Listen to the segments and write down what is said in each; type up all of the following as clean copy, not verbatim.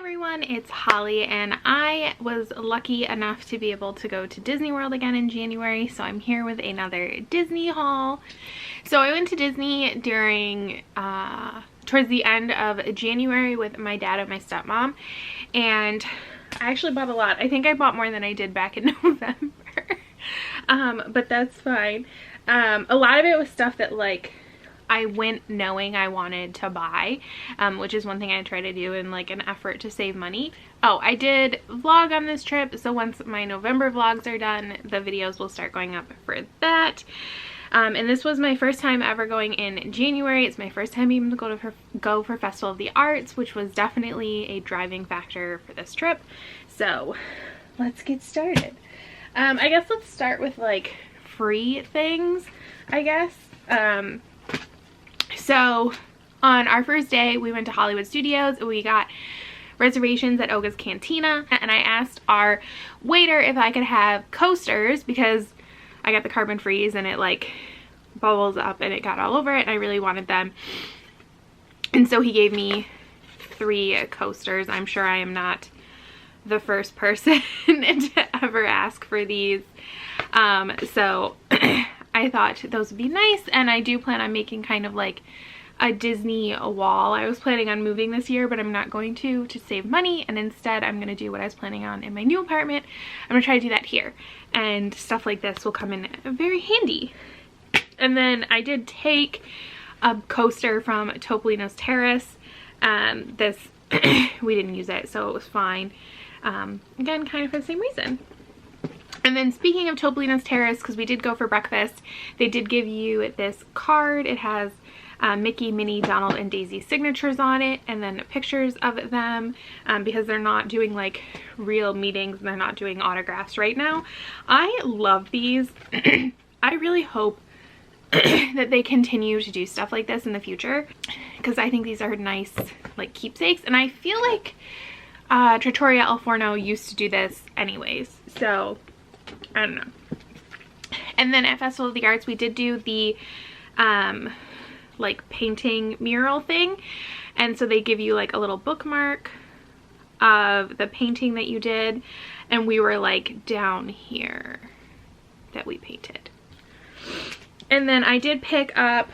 Everyone, it's Holly, and I was lucky enough to be able to go to Disney World again in January, so I'm here with another Disney haul. So I went to Disney during towards the end of January with my dad and my stepmom, and I actually bought a lot. I think I bought more than I did back in November, but that's fine. A lot of it was stuff that like I went knowing I wanted to buy, which is one thing I try to do in like an effort to save money. Oh, I did vlog on this trip, so once my November vlogs are done, the videos will start going up for that. And this was my first time ever going in January. It's my first time even to go for Festival of the Arts, which was definitely a driving factor for this trip. So let's get started. I guess let's start with like free things, I guess. So on our first day, we went to Hollywood Studios and we got reservations at Oga's Cantina, and I asked our waiter if I could have coasters because I got the carbon freeze and it like bubbles up and it got all over it and I really wanted them. And so he gave me 3 coasters. I'm sure I am not the first person to ever ask for these. So I thought those would be nice, and I do plan on making kind of like a Disney wall. I was planning on moving this year, but I'm not going to save money, and instead I'm going to do what I was planning on in my new apartment. I'm going to try to do that here, and stuff like this will come in very handy. And then I did take a coaster from Topolino's Terrace. This we didn't use it, so it was fine. Again, kind of for the same reason. And then speaking of Topolino's Terrace, because we did go for breakfast, they did give you this card. It has Mickey, Minnie, Donald, and Daisy signatures on it, and then pictures of them, because they're not doing like real meetings and they're not doing autographs right now. I love these. I really hope that they continue to do stuff like this in the future, because I think these are nice like keepsakes, and I feel like Trattoria El Forno used to do this anyways, so I don't know. And then at Festival of the Arts, we did do the like painting mural thing, and so they give you like a little bookmark of the painting that you did, and we were like down here that we painted. And then I did pick up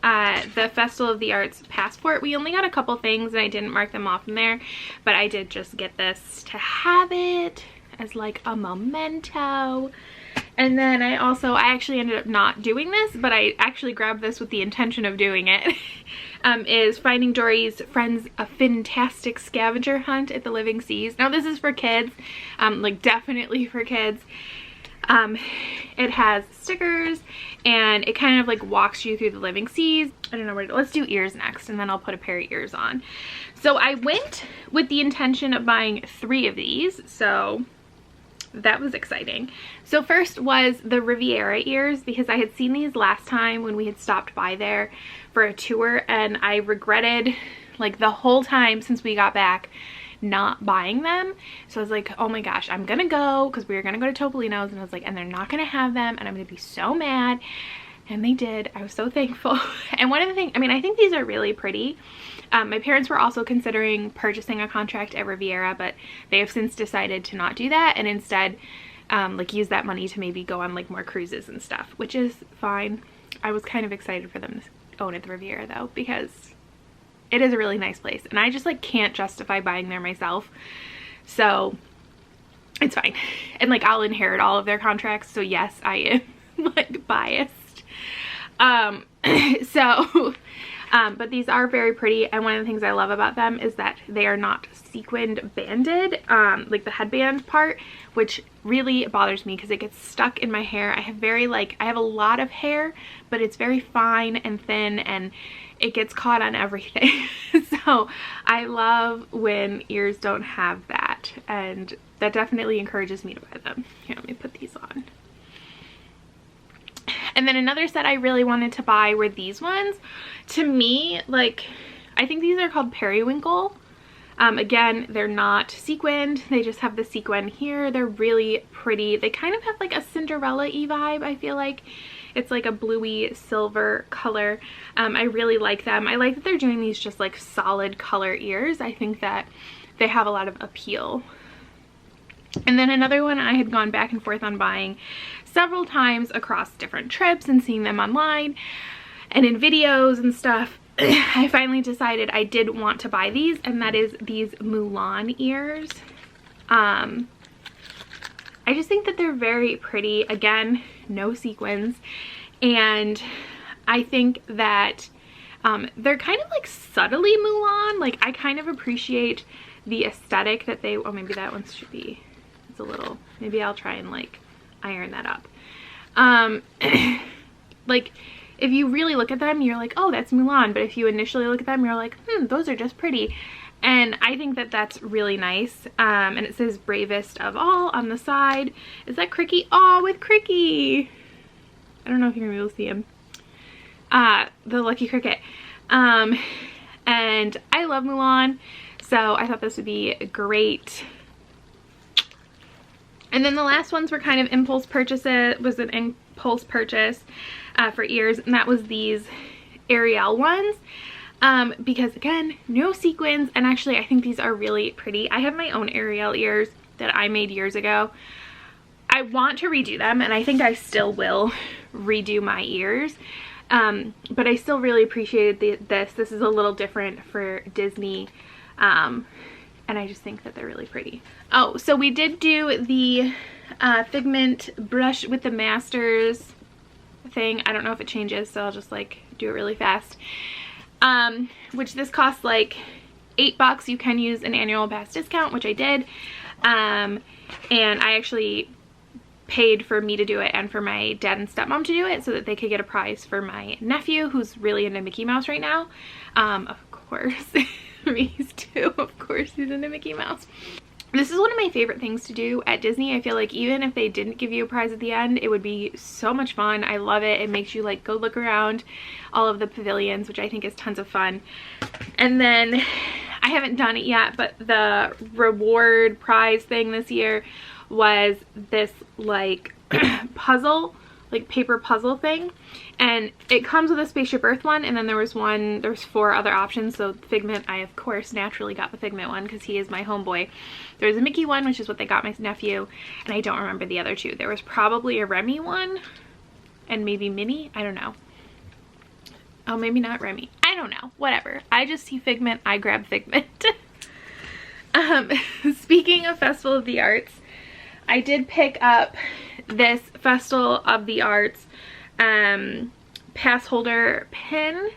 the Festival of the Arts passport. We only got a couple things and I didn't mark them off in there, but I did just get this to have it as like a memento. And then I actually ended up not doing this, but I actually grabbed this with the intention of doing it. Is Finding Dory's Friends a Fantastic Scavenger Hunt at the Living Seas. Now this is for kids, like definitely for kids. It has stickers and it kind of like walks you through the living seas. I don't know where to, let's do ears next, and then I'll put a pair of ears on. So I went with the intention of buying 3 of these, so that was exciting. So first was the Riviera Ears, because I had seen these last time when we had stopped by there for a tour, and I regretted like the whole time since we got back not buying them. So I was like, oh my gosh, I'm gonna go, because we were gonna go to Topolino's, and I was like, and they're not gonna have them and I'm gonna be so mad. And they did. I was so thankful. And one of the things, I mean, I think these are really pretty. My parents were also considering purchasing a contract at Riviera, but they have since decided to not do that and instead like use that money to maybe go on like more cruises and stuff, which is fine. I was kind of excited for them to own at the Riviera though, because it is a really nice place and I just like can't justify buying there myself, so it's fine. And like I'll inherit all of their contracts, so yes, I am like biased. But these are very pretty, and one of the things I love about them is that they are not sequined banded, like the headband part, which really bothers me because it gets stuck in my hair. I have a lot of hair, but it's very fine and thin and it gets caught on everything. So I love when ears don't have that, and that definitely encourages me to buy them. Here, let me put these on. And then another set I really wanted to buy were these ones. To me, like, I think these are called Periwinkle. Again, they're not sequined. They just have the sequin here. They're really pretty. They kind of have like a Cinderella-y vibe, I feel like. It's like a bluey silver color. I really like them. I like that they're doing these just like solid color ears. I think that they have a lot of appeal. And then another one I had gone back and forth on buying several times across different trips and seeing them online and in videos and stuff. I finally decided I did want to buy these, and that is these Mulan ears. I just think that they're very pretty. Again, no sequins, and I think that they're kind of like subtly Mulan. Like, I kind of appreciate the aesthetic that they, oh, maybe that one should be, it's a little, maybe I'll try and like iron that up. Like, if you really look at them, you're like, oh, that's Mulan. But if you initially look at them, you're like, those are just pretty. And I think that that's really nice. And it says bravest of all on the side. Is that Cricky? Oh, with Cricky. I don't know if you're gonna be able to see him. The lucky cricket. And I love Mulan, so I thought this would be great. And then the last ones were kind of impulse purchases, was an impulse purchase for ears, and that was these Ariel ones. Because again, no sequins, and actually I think these are really pretty. I have my own Ariel ears that I made years ago. I want to redo them, and I think I still will redo my ears. But I still really appreciated this. This is a little different for Disney. And I just think that they're really pretty. Oh, so we did do the Figment brush with the Masters thing. I don't know if it changes, so I'll just like do it really fast. Which this costs like $8. You can use an annual pass discount, which I did. And I actually paid for me to do it and for my dad and stepmom to do it so that they could get a prize for my nephew, who's really into Mickey Mouse right now. Of course. He's too. Of course he's into Mickey Mouse. This is one of my favorite things to do at Disney. I feel like even if they didn't give you a prize at the end, it would be so much fun. I love it. It makes you like go look around all of the pavilions, which I think is tons of fun. And then I haven't done it yet, but the reward prize thing this year was this like puzzle, like paper puzzle thing, and it comes with a Spaceship Earth one, and then there's 4 other options. So Figment, I of course naturally got the Figment one because he is my homeboy. There's a Mickey one, which is what they got my nephew, and I don't remember the other 2. There was probably a Remy one and maybe Minnie, I don't know. Oh, maybe not Remy, I don't know, whatever. I just see Figment, I grab Figment. Speaking of Festival of the Arts, I did pick up this Festival of the Arts pass holder pin.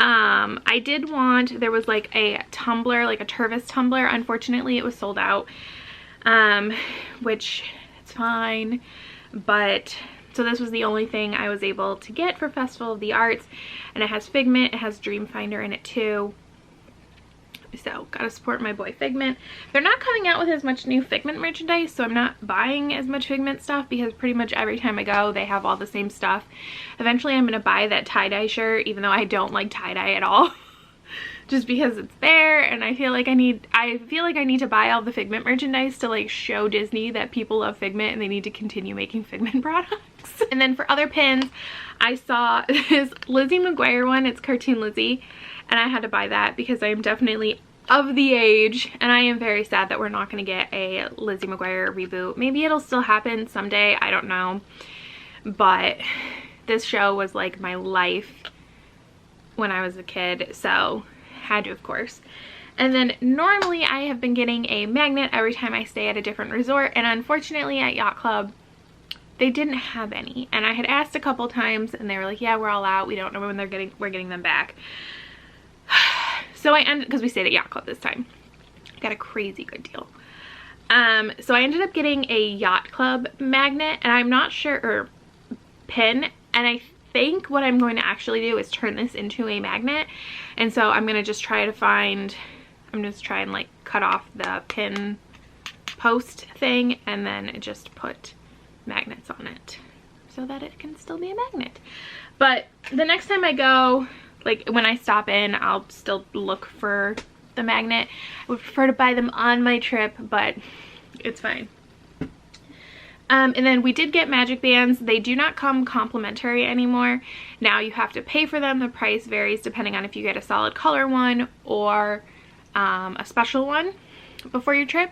I did want, there was like a tumbler, like a Tervis tumbler. Unfortunately, it was sold out, which it's fine. But so this was the only thing I was able to get for Festival of the Arts, and it has Figment, it has Dreamfinder in it too. So gotta support my boy Figment. They're not coming out with as much new Figment merchandise, so I'm not buying as much Figment stuff because pretty much every time I go they have all the same stuff. Eventually I'm gonna buy that tie-dye shirt, even though I don't like tie-dye at all. Just because it's there, and I feel like I need to buy all the Figment merchandise to like show Disney that people love Figment and they need to continue making Figment products. And then for other pins, I saw this Lizzie McGuire one. It's Cartoon Lizzie, and I had to buy that because I am definitely of the age, and I am very sad that we're not going to get a Lizzie McGuire reboot. Maybe it'll still happen someday, I don't know. But this show was like my life when I was a kid, so had to, of course. And then normally I have been getting a magnet every time I stay at a different resort, and unfortunately at Yacht Club they didn't have any, and I had asked a couple times and they were like, yeah, we're all out, we don't know when we're getting them back. So I ended, because we stayed at Yacht Club this time, got a crazy good deal. So I ended up getting a Yacht Club magnet, and I'm not sure, or pin, and I think what I'm going to actually do is turn this into a magnet. And so I'm gonna just try to find, I'm just try and like cut off the pin post thing and then just put magnets on it so that it can still be a magnet. But the next time I go, like when I stop in, I'll still look for the magnet. I would prefer to buy them on my trip, but it's fine. And then we did get magic bands. They do not come complimentary anymore. Now you have to pay for them. The price varies depending on if you get a solid color one or a special one before your trip.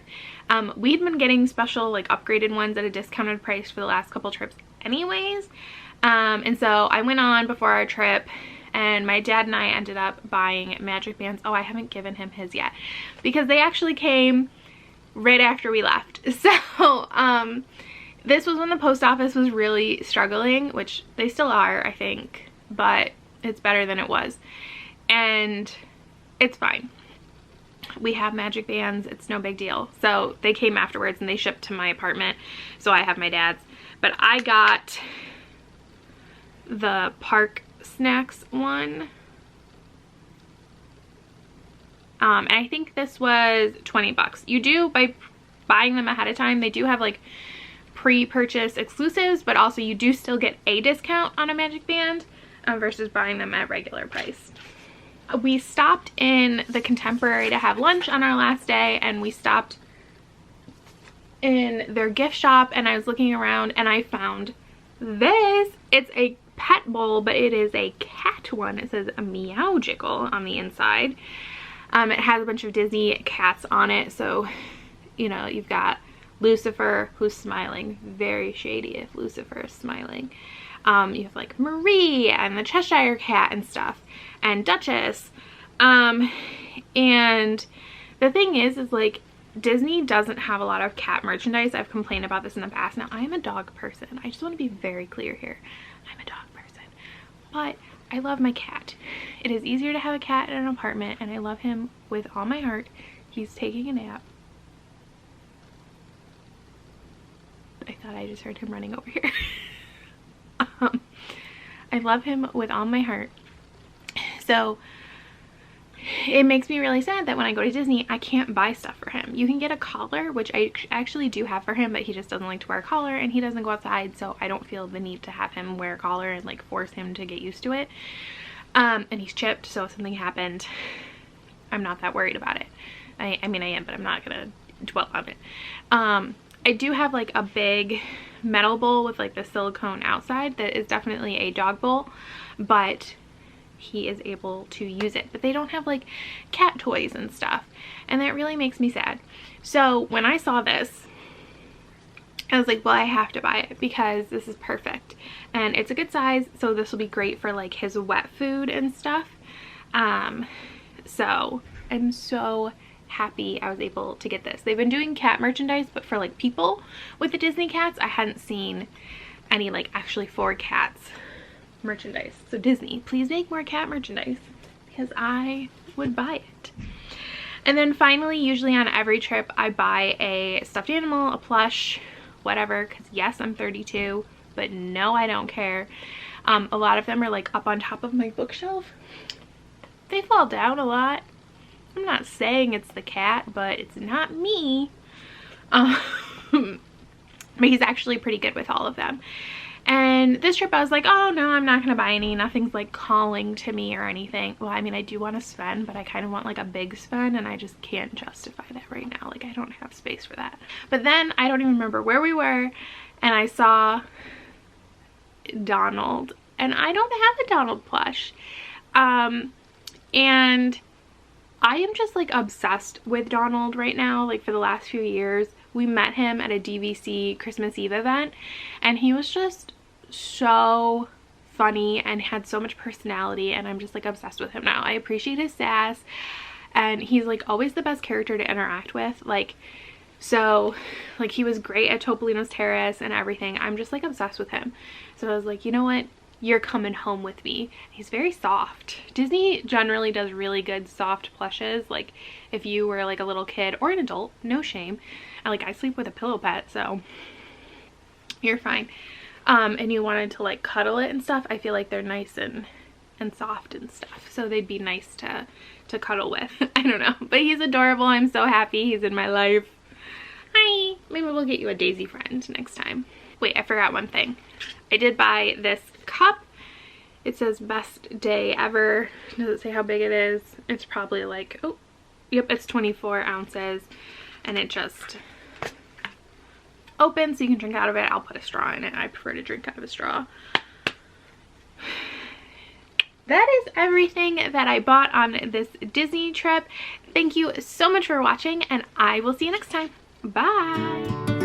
We'd been getting special like upgraded ones at a discounted price for the last couple trips anyways. And so I went on before our trip and my dad and I ended up buying magic bands. Oh, I haven't given him his yet because they actually came right after we left. So this was when the post office was really struggling, which they still are, I think, but it's better than it was. And it's fine. We have magic bands. It's no big deal. So they came afterwards and they shipped to my apartment. So I have my dad's. But I got the Park Snacks one. And I think this was 20 bucks. You do, by buying them ahead of time, they do have like pre-purchase exclusives, but also you do still get a discount on a magic band versus buying them at regular price. We stopped in the Contemporary to have lunch on our last day, and we stopped in their gift shop, and I was looking around and I found this. It's a pet bowl, but it is a cat one. It says a Meowgical on the inside. It has a bunch of Disney cats on it, so you know, you've got Lucifer, who's smiling. Very shady if Lucifer is smiling. You have like Marie and the Cheshire Cat and stuff, and Duchess. And the thing is like Disney doesn't have a lot of cat merchandise. I've complained about this in the past. Now, I am a dog person. I just want to be very clear here. I'm a dog person. But I love my cat. It is easier to have a cat in an apartment, and I love him with all my heart. He's taking a nap. I thought I just heard him running over here. I love him with all my heart. So it makes me really sad that when I go to Disney, I can't buy stuff for him. You can get a collar, which I actually do have for him, but he just doesn't like to wear a collar and he doesn't go outside, so I don't feel the need to have him wear a collar and like force him to get used to it. And he's chipped, so if something happened, I'm not that worried about it. I mean, I am, but I'm not gonna dwell on it. I do have like a big metal bowl with like the silicone outside that is definitely a dog bowl, but he is able to use it. But they don't have like cat toys and stuff, and that really makes me sad. So when I saw this, I was like, well, I have to buy it because this is perfect and it's a good size, so this will be great for like his wet food and stuff. So I'm so happy I was able to get this. They've been doing cat merchandise, but for like people with the Disney cats, I hadn't seen any like actually for cats merchandise. So Disney, please make more cat merchandise because I would buy it. And then finally, usually on every trip, I buy a stuffed animal, a plush, whatever, because yes, I'm 32, but no, I don't care. A lot of them are like up on top of my bookshelf. They fall down a lot. I'm not saying it's the cat, but it's not me. But he's actually pretty good with all of them. And this trip I was like, oh no, I'm not gonna buy any. Nothing's like calling to me or anything. Well, I mean, I do want to spend, but I kind of want like a big spend, and I just can't justify that right now. Like, I don't have space for that. But then I don't even remember where we were, and I saw Donald, and I don't have a Donald plush. And I am just like obsessed with Donald right now. Like, for the last few years, we met him at a DVC Christmas Eve event, and he was just so funny and had so much personality, and I'm just like obsessed with him now. I appreciate his sass, and he's like always the best character to interact with. Like, so like he was great at Topolino's Terrace and everything. I'm just like obsessed with him. So I was like, you know what? You're coming home with me. He's very soft. Disney generally does really good soft plushes. Like, if you were like a little kid or an adult, no shame. And like, I sleep with a pillow pet, so you're fine. And you wanted to like cuddle it and stuff, I feel like they're nice and soft and stuff, so they'd be nice to cuddle with. I don't know, but he's adorable. I'm so happy he's in my life. Hi. Maybe we'll get you a Daisy friend next time. Wait, I forgot one thing. I did buy this cup. It says best day ever. Does it say how big it is? It's probably like, oh, yep, it's 24 ounces, and it just open so you can drink out of it. I'll put a straw in it. I prefer to drink out of a straw. That is everything that I bought on this Disney trip. Thank you so much for watching, and I will see you next time. Bye!